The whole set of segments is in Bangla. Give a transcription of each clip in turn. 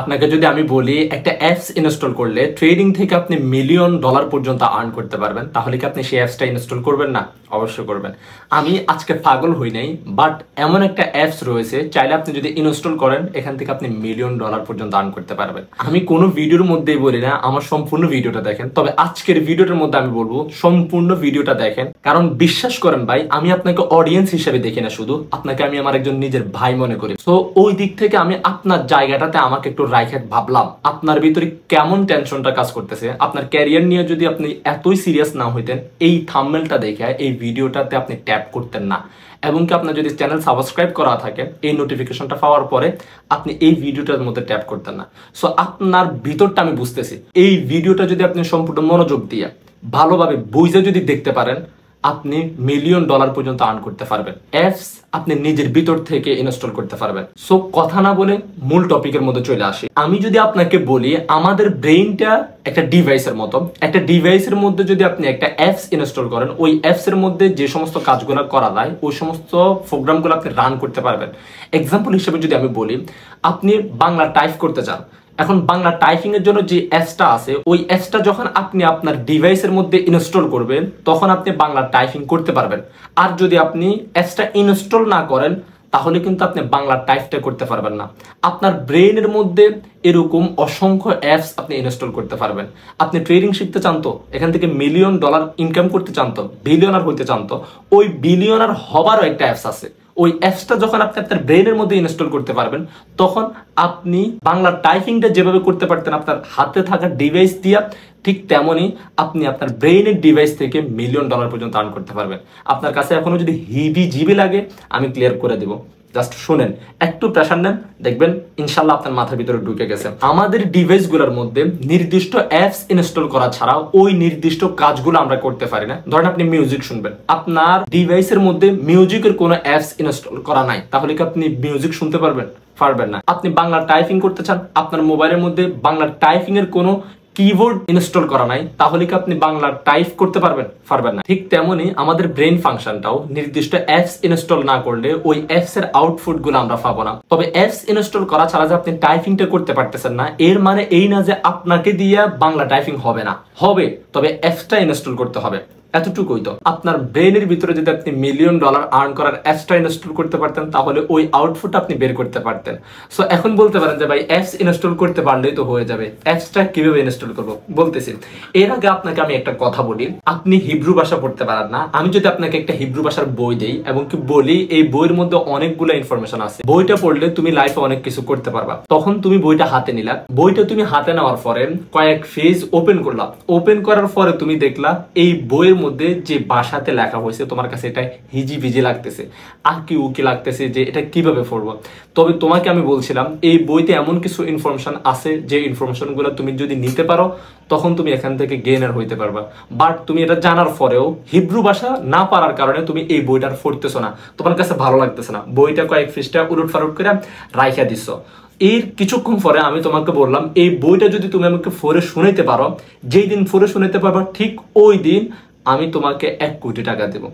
আপনাকে যদি আমি বলি একটা অ্যাপস ইনস্টল করলে ট্রেডিং থেকে আপনি মিলিয়ন ডলার পর্যন্ত আর্ন করতে পারবেন, তাহলে কি আপনি সেই অ্যাপসটা ইনস্টল করবেন না? অবশ্যই করবেন। আমি আজকে পাগল হই নাই, বাট এমন একটা অ্যাপস রয়েছে, চাইলে আপনি যদি ইনস্টল করেন এখান থেকে আপনি মিলিয়ন ডলার পর্যন্ত আর্ন করতে পারবেন। আমি কোনো ভিডিওর মধ্যেই বলি না আমার সম্পূর্ণ ভিডিওটা দেখেন, তবে আজকের ভিডিওটার মধ্যে আমি বলবো সম্পূর্ণ ভিডিওটা দেখেন। কারণ বিশ্বাস করেন ভাই, আমি আপনাকে অডিয়েন্স হিসেবে দেখি না, শুধু আপনাকে আমি আমার একজন নিজের ভাই মনে করি। তো ওই দিক থেকে আমি আপনার জায়গাটাতে আমাকে একটু রাইখে ভাবলাম আপনার ভিতরে কেমন টেনশনটা কাজ করতেছে। আপনার ক্যারিয়ার নিয়ে যদি আপনি এতই সিরিয়াস না হইতেন, এই থাম্বনেলটা দেখে এই ভিডিওটাতে আপনি ট্যাপ করতেন না, এবং কি আপনার যদি চ্যানেল সাবস্ক্রাইব করা থাকে এই নোটিফিকেশনটা পাওয়ার পরে আপনি এই ভিডিওটার মধ্যে ট্যাপ করতেন না। সো আপনার ভিতরটা আমি বুঝতেছি। এই ভিডিওটা যদি আপনি সম্পূর্ণ মনোযোগ দিয়ে ভালোভাবে বুঝে যদি দেখতে পারেন, আপনি মিলিয়ন ডলার পর্যন্ত আর্ন করতে পারবেন। অ্যাপস আপনি নিজের ভিতর থেকে ইনস্টল করতে পারবেন। সো কথা না বলে মূল টপিকের মধ্যে চলে আসি। আমি যদি আপনাকে বলি আমাদের ব্রেইনটা একটা ডিভাইসের মতো, একটা ডিভাইসের মধ্যে যদি আপনি একটা অ্যাপস ইনস্টল করেন, ওই অ্যাপস এর মধ্যে যে সমস্ত কাজগুলো করা যায় ওই সমস্ত প্রোগ্রামগুলো আপনি রান করতে পারবেন। এক্সাম্পল হিসেবে যদি আমি বলি, আপনি বাংলা টাইপ করতে চান, এখন বাংলা টাইপিং এর জন্য যে অ্যাপসটা আছে ওই অ্যাপসটা যখন আপনি আপনার ডিভাইসের মধ্যে ইনস্টল করবেন তখন আপনি বাংলা টাইপিং করতে পারবেন। আর যদি আপনি অ্যাপসটা ইনস্টল না করেন তাহলে কিন্তু আপনি বাংলা টাইপটা করতে পারবেন না। আপনার ব্রেইনের মধ্যে এরকম অসংখ্য অ্যাপস আপনি ইনস্টল করতে পারবেন। আপনি ট্রেডিং শিখতে চান তো, এখান থেকে মিলিয়ন ডলার ইনকাম করতে চান তো, বিলিয়নার হতে চান তো, ওই বিলিয়নার হবারও একটা অ্যাপস আছে। ওই অ্যাপসটা যখন আপনি আপনার ব্রেনের মধ্যে ইনস্টল করতে পারবেন তখন আপনি বাংলা টাইপিংটা যেভাবে করতে পারতেন আপনার হাতে থাকা ডিভাইস দিয়া, ঠিক তেমনই আপনি আপনার ব্রেইনের ডিভাইস থেকে মিলিয়ন ডলার পর্যন্ত আর্ন করতে পারবেন। আপনার কাছে এখনো যদি হিবি জিবি লাগে আমি ক্লিয়ার করে দেব, জাস্ট শুনেন, একটু প্রেশার নেন, দেখবেন ইনশাল্লাহ আপনার মাথার ভিতরে ঢুকে গেছে। আমাদের ডিভাইসগুলোর মধ্যে নির্দিষ্ট অ্যাপস ইনস্টল করা ছাড়াও ওই নির্দিষ্ট কাজগুলো আমরা করতে পারি না। ধরেন আপনি মিউজিক শুনবেন, আপনার ডিভাইসের মধ্যে মিউজিকের কোনো অ্যাপস ইনস্টল করা নাই, তাহলে কি আপনি মিউজিক শুনতে পারবেন? পারবেন না। আপনি বাংলা টাইপিং করতে চান, আপনার মোবাইলের মধ্যে বাংলা টাইপিং এর কোনো কিবোর্ড ইনস্টল করা নাই, তাহলে কি আপনি বাংলা টাইপ করতে পারবেন? পারবেন না। ঠিক তেমনি আমাদের ব্রেন ফাংশনটাও নির্দিষ্ট অ্যাপস ইনস্টল না করলে ওই অ্যাপস এর আউটপুট গুলো আমরা পাবো না। তবে অ্যাপস ইনস্টল করা ছাড়া যে আপনি টাইপিংটা করতে পারতেছেন না, এর মানে এই না যে আপনাকে দিয়ে বাংলা টাইপিং হবে না, হবে, তবে অ্যাপসটা ইনস্টল করতে হবে। এতটুকুই তো। আপনার ব্রেনের ভিতরে যদি আপনি মিলিয়ন ডলার আর্ন করার অ্যাপসটা ইনস্টল করতে পারতেন তাহলে ওই আউটপুট আপনি বের করতে পারতেন। সো এখন বলতে পারেন যে ভাই অ্যাপস ইনস্টল করতে পারলেই তো হয়ে যাবে, অ্যাপসটা কিভাবে ইনস্টল করবো? বলতেছি। এর আগে আপনাকে আমি একটা কথা বলি, আপনি হিব্রু ভাষা পড়তে পারেন না, আমি যদি আপনাকে একটা হিব্রু ভাষার বই দেই এবং কি বলি এই বইয়ের মধ্যে অনেকগুলো ইনফরমেশন আছে, বইটা পড়লে তুমি লাইফে অনেক কিছু করতে পারবা, তখন তুমি বইটা হাতে নিলা, বইটা তুমি হাতে নেওয়ার পরে কয়েক পেজ ওপেন করলা, ওপেন করার পরে তুমি দেখলা এই বইয়ের মধ্যে যে ভাষাতে লেখা হয়েছে তোমার কাছে এটা হিজি ভিজি লাগতেছে, আঁকি উকি লাগতেছে যে এটা কিভাবে পড়বো। তবে তোমাকে আমি বলছিলাম এই বইতে এমন কিছু ইনফরমেশন আছে যে ইনফরমেশন গুলো তুমি যদি নিতে পারো তখন তুমি এখান থেকে গেইনার হইতে পারবা। বাট তুমি এটা জানার পরেও হিব্রু ভাষা না পারার কারণে তুমি এই বইটার পড়তেছো না, তোমার কাছে ভালো লাগতেছে না, বইটা কয়েক পৃষ্ঠা উলট ফালট করে রাইখা দিচ্ছ। এর কিছুক্ষণ পরে আমি তোমাকে বললাম এই বইটা যদি তুমি আমাকে পড়ে শুনাইতে পারো, যেই দিন পড়ে শুনাইতে পারবা ঠিক ওই দিন আমি তোমাকে 1 কোটি টাকা দেব।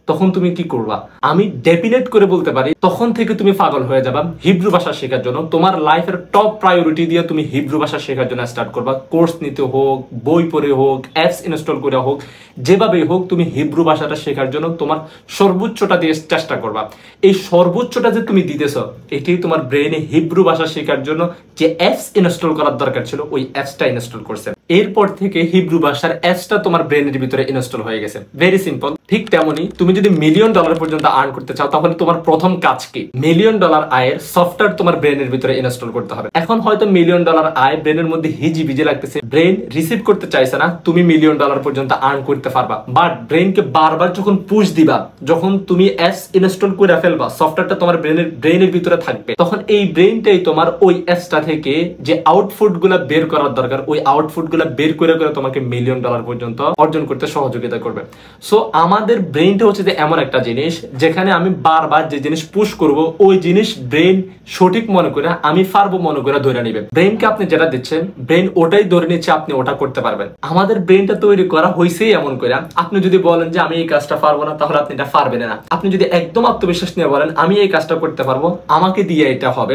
তখন তুমি কি করবা? আমি ডেফিনেট করে বলতে পারি তখন থেকে তুমি পাগল হয়ে যাবা হিব্রু ভাষা শেখার জন্য। তোমার লাইফের টপ প্রায়োরিটি দিয়ে তুমি হিব্রু ভাষা শেখার জন্য স্টার্ট করবা। কোর্স নিতে হোক, বই পড়ে হোক, অ্যাপস ইনস্টল করে হোক, যেভাবেই হোক তুমি হিব্রু ভাষাটা শেখার জন্য তোমার সর্বোচ্চটা দিয়ে চেষ্টা করবা। এই সর্বোচ্চটা যে তুমি দিতেছ এটাই তোমার ব্রেনে হিব্রু ভাষা শেখার জন্য যে অ্যাপস ইনস্টল করার দরকার ছিল ওই অ্যাপসটা ইনস্টল করছে। এরপর থেকে হিব্রু ভাষার অ্যাপসটা তোমার ব্রেনের ভিতরে ইনস্টল হয়ে গেছে। Very simple. ঠিক তেমনি তুমি যদি মিলিয়ন ডলার পর্যন্ত আর্ন করতে চাও তাহলে তোমার প্রথম কাজ কি? মিলিয়ন ডলার আয়ের সফটওয়্যার তোমার ব্রেনের ভিতরে ইনস্টল করতে হবে। এখন হয়তো মিলিয়ন ডলার আয় ব্রেনের মধ্যে হিজি বিজি লাগতেছে, ব্রেন রিসিভ করতে চাইছে না তুমি মিলিয়ন ডলার পর্যন্ত আর্ন করতে পারবা। বাট ব্রেনকে বারবার যখন পুশ দিবা, যখন তুমি অ্যাপস ইনস্টল করে ফেলবা, সফটওয়্যারটা তোমার ব্রেনের ভিতরে থাকবে, তখন এই ব্রেনটাই তোমার ওই অ্যাপসটা থেকে যে আউটপুট গুলা বের করার দরকার ওই আউটপুট গুলা বের করে করে তোমাকে মিলিয়ন ডলার পর্যন্ত অর্জন করতে সহযোগিতা করবে। সো আমার আমাদের ব্রেইনটা হচ্ছে যে এমন একটা জিনিস যেখানে আমি বারবার যে জিনিস পুশ করব ওই জিনিস ব্রেন সঠিক মনে করে আমি পারবো মনে করে ধরে নিবে। ব্রেনকে আপনি যেটা দিচ্ছেন ব্রেন ওটাই ধরে নিচ্ছে, আপনি ওটা করতে পারবেন। আমাদের ব্রেনটা তৈরি করা হয়েছেই এমন করে। আপনি যদি বলেন যে আমি এই কাজটা পারবো না, তাহলে আপনি এটা পারবেন না। আপনি যদি একদম আত্মবিশ্বাস নিয়ে বলেন আমি এই কাজটা করতে পারবো, আমাকে দিয়ে এটা হবে,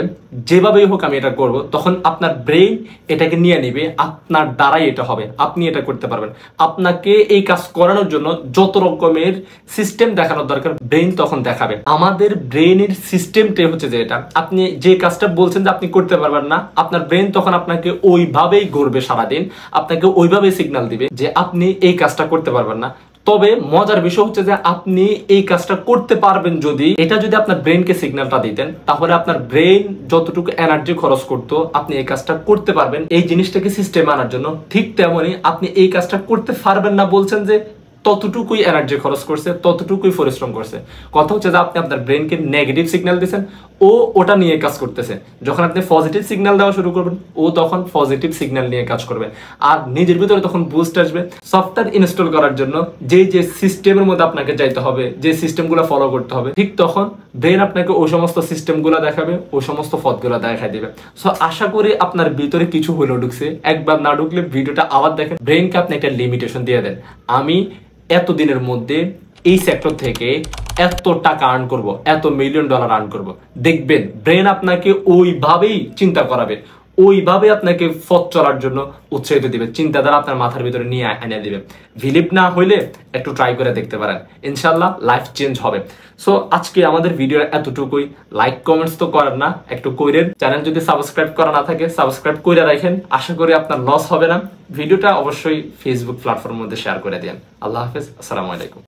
যেভাবেই হোক আমি এটা করব, তখন আপনার ব্রেন এটাকে নিয়ে নিবে, আপনার দ্বারাই এটা হবে, আপনি এটা করতে পারবেন। আপনাকে এই কাজ করানোর জন্য যত রকমের সিস্টেম দেখানোর দরকার ব্রেন তখন দেখাবে। আমাদের ব্রেনের সিস্টেমটাই হচ্ছে যে এটা, আপনি যে কাজটা বলছেন যে আপনি করতে পারবেন না, আপনার ব্রেন তখন আপনাকে ওইভাবেই গড়বে সারাদিন, আপনাকে ওইভাবেই সিগন্যাল দিবে যে আপনি এই কাজটা করতে পারবেন না। তবে মজার বিষয় হচ্ছে যে আপনি এই কাজটা করতে পারবেন যদি আপনার ব্রেনকে সিগন্যালটা দিতেন, তাহলে আপনার ব্রেন যতটুকু এনার্জি খরচ করতো আপনি এই কাজটা করতে পারবেন এই জিনিসটাকে সিস্টেমে আনার জন্য, ঠিক তেমনই আপনি এই কাজটা করতে পারবেন না বলছেন যে ততটুকুই এনার্জি খরচ করছে, ততটুকুই পরিশ্রম করছে। কথা হচ্ছে যে আপনি আপনার ব্রেনকে নেগেটিভ সিগন্যাল দিচ্ছেন, ও ওটা নিয়ে কাজ করতেছে। যখন আপনি পজিটিভ সিগন্যাল দেওয়া শুরু করবেন ও তখন পজিটিভ সিগন্যাল নিয়ে কাজ করবে। আর নিজের ভিতরে তখন বুস্ট আসবে। সফটওয়্যার ইনস্টল করার জন্য যে সিস্টেমের মধ্যে আপনাকে যাইতে হবে, যে সিস্টেমগুলো ফলো করতে হবে, ঠিক তখন ব্রেন আপনাকে ওই সমস্ত সিস্টেমগুলো দেখাবে, ওই সমস্ত পথগুলো দেখাই দিবে। সো আশা করি আপনার ভিতরে কিছু হলেও ঢুকছে। একবার না ঢুকলে ভিডিওটা আবার দেখেন। ব্রেনকে আপনি একটা লিমিটেশন দিয়ে দেন, আমি এতদিনের মধ্যে এই সেক্টর থেকে এত টাকা আর্ন করব, এত $1,000,000 আর্ন করব। দেখবেন ব্রেন আপনাকে ওইভাবেই চিন্তা করাবে, ওইভাবে আপনাকে পথ চলার জন্য উৎসাহিত দিবে, চিন্তাধারা আপনার মাথার ভিতরে নিয়ে এনে দিবে। বিলিভ না হইলে একটু ট্রাই করে দেখতে পারেন, ইনশাল্লাহ লাইফ চেঞ্জ হবে। সো আজকে আমাদের ভিডিও এতটুকুই। লাইক কমেন্টস তো করেন না, একটু কইরেন। চ্যানেল যদি সাবস্ক্রাইব করা না থাকে সাবস্ক্রাইব করে রাখেন, আশা করি আপনার লস হবে না। ভিডিওটা অবশ্যই ফেসবুক প্ল্যাটফর্মের মধ্যে শেয়ার করে দেন। আল্লাহ হাফেজ, আসসালামু আলাইকুম।